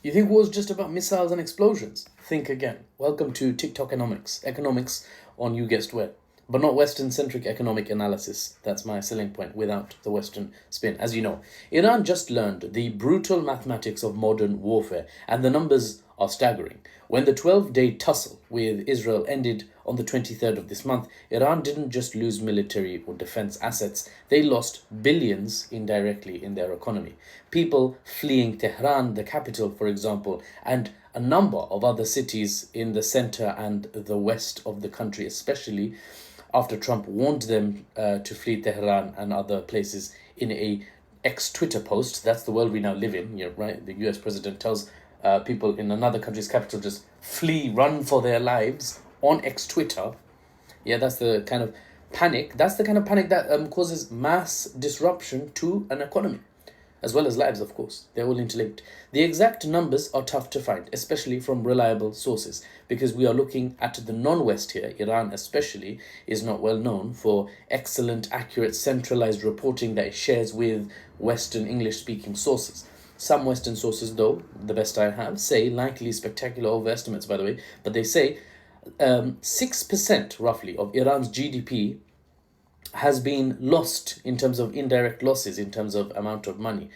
You think war is just about missiles and explosions? Think again. Welcome to TikTok economics on you guessed where. But not Western-centric economic analysis. That's my selling point without the Western spin. As you know, Iran just learned the brutal mathematics of modern warfare, and the numbers are staggering. When the 12-day tussle with Israel ended on the 23rd of this month, Iran didn't just lose military or defense assets, they lost billions indirectly in their economy. People fleeing Tehran, the capital, for example, and a number of other cities in the center and the west of the country, especially after Trump warned them to flee Tehran and other places in a ex-Twitter post. That's the world we now live in, right? The US president tells people in another country's capital just flee, run for their lives on ex-Twitter. Yeah, that's the kind of panic. That's the kind of panic that causes mass disruption to an economy, as well as lives, of course. They're all interlinked. The exact numbers are tough to find, especially from reliable sources, because we are looking at the non-West here. Iran especially is not well known for excellent, accurate, centralized reporting that it shares with Western English-speaking sources. Some Western sources, though, the best I have, say, likely spectacular overestimates, by the way, but they say 6% roughly of Iran's GDP has been lost in terms of indirect losses, in terms of amount of money.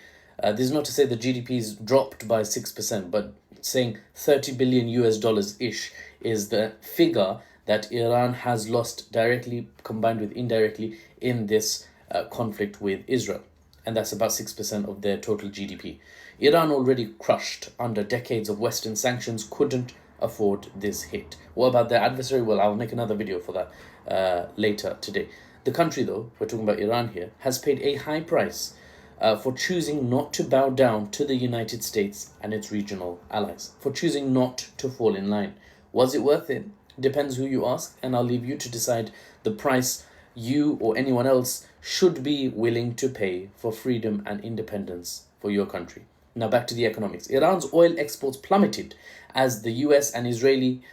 This is not to say the GDP is dropped by 6%, but saying 30 billion US dollars-ish is the figure that Iran has lost directly combined with indirectly in this conflict with Israel. And that's about 6% of their total GDP. Iran, already crushed under decades of Western sanctions, couldn't afford this hit. What about their adversary? Well, I'll make another video for that later today. The country, though, we're talking about Iran here, has paid a high price for choosing not to bow down to the United States and its regional allies, for choosing not to fall in line. Was it worth it? Depends who you ask, and I'll leave you to decide the price you or anyone else should be willing to pay for freedom and independence for your country. Now back to the economics. Iran's oil exports plummeted as the US and Israeli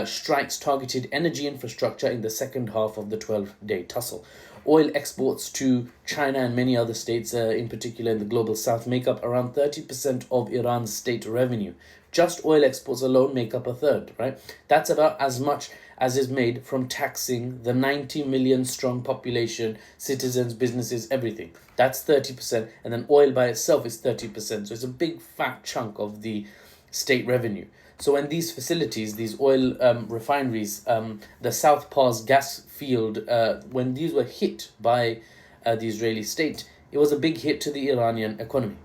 strikes targeted energy infrastructure in the second half of the 12-day tussle. Oil exports to China and many other states, in particular in the global south, make up around 30% of Iran's state revenue. Just oil exports alone make up a third, right? That's about as much as is made from taxing the 90 million strong population, citizens, businesses, everything. That's 30%, and then oil by itself is 30%. So it's a big fat chunk of the state revenue. So when these facilities, these oil refineries, the South Pars gas field, when these were hit by the Israeli state, it was a big hit to the Iranian economy.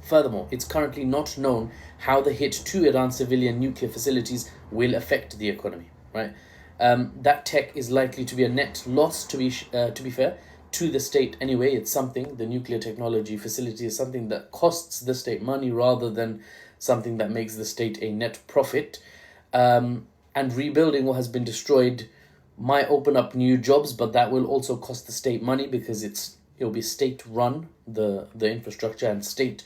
Furthermore, it's currently not known how the hit to Iran's civilian nuclear facilities will affect the economy. Right, that tech is likely to be a net loss. To be fair, to the state anyway. It's something, the nuclear technology facility is something that costs the state money rather than something that makes the state a net profit. And rebuilding what has been destroyed might open up new jobs, but that will also cost the state money because it'll be state run, the infrastructure, and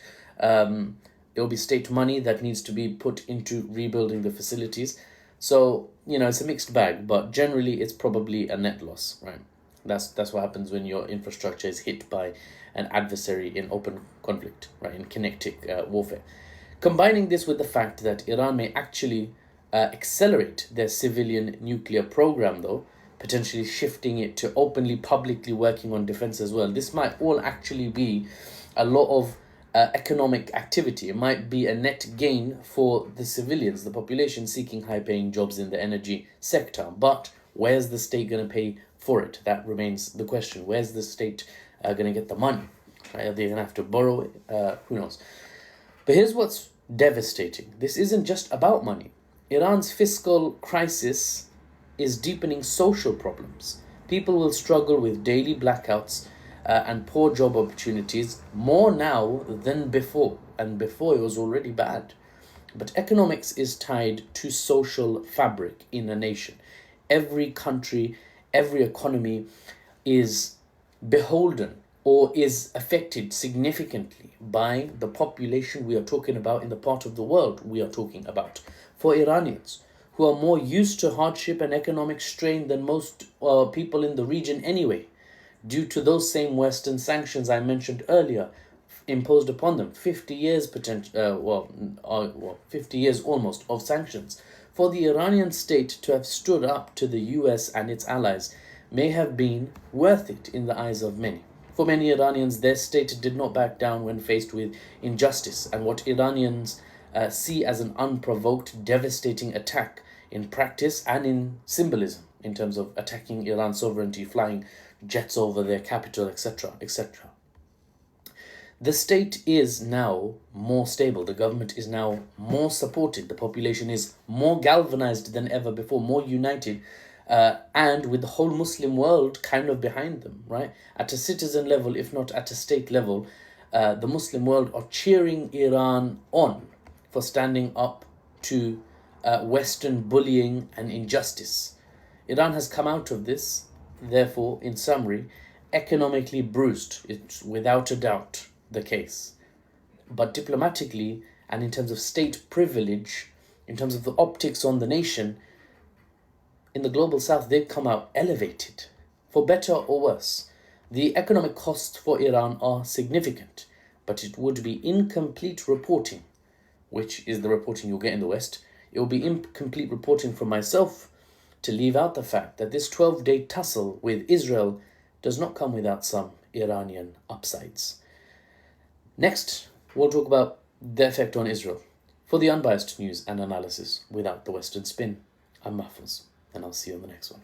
it'll be state money that needs to be put into rebuilding the facilities. So, it's a mixed bag, but generally it's probably a net loss, right? That's what happens when your infrastructure is hit by an adversary in open conflict, right? In kinetic warfare. Combining this with the fact that Iran may actually accelerate their civilian nuclear program, though, potentially shifting it to openly, publicly working on defense as well. This might all actually be a lot of economic activity. It might be a net gain for the civilians, the population seeking high-paying jobs in the energy sector. But where's the state going to pay for it? That remains the question. Where's the state going to get the money? Right? Are they going to have to borrow it? Who knows? But here's what's devastating. This isn't just about money. Iran's fiscal crisis is deepening social problems. People will struggle with daily blackouts and poor job opportunities more now than before. And before it was already bad. But economics is tied to social fabric in a nation. Every country, every economy is beholden or is affected significantly by the population we are talking about in the part of the world we are talking about. For Iranians, who are more used to hardship and economic strain than most people in the region anyway, due to those same Western sanctions I mentioned earlier, imposed upon them 50 years 50 years almost of sanctions. For the Iranian state to have stood up to the US and its allies may have been worth it in the eyes of many. For many Iranians, their state did not back down when faced with injustice and what Iranians see as an unprovoked, devastating attack in practice and in symbolism, in terms of attacking Iran's sovereignty, flying jets over their capital, etc., etc. The state is now more stable. The government is now more supported. The population is more galvanized than ever before, more united, and with the whole Muslim world kind of behind them, right? At a citizen level, if not at a state level, the Muslim world are cheering Iran on for standing up to Western bullying and injustice. Iran has come out of this, therefore, in summary, economically bruised. It's without a doubt the case. But diplomatically and in terms of state privilege, in terms of the optics on the nation, in the global south, they've come out elevated, for better or worse. The economic costs for Iran are significant, but it would be incomplete reporting, which is the reporting you'll get in the West. It will be incomplete reporting from myself to leave out the fact that this 12-day tussle with Israel does not come without some Iranian upsides. Next, we'll talk about the effect on Israel. For the unbiased news and analysis without the Western spin, I'm Mahfouz, and I'll see you on the next one.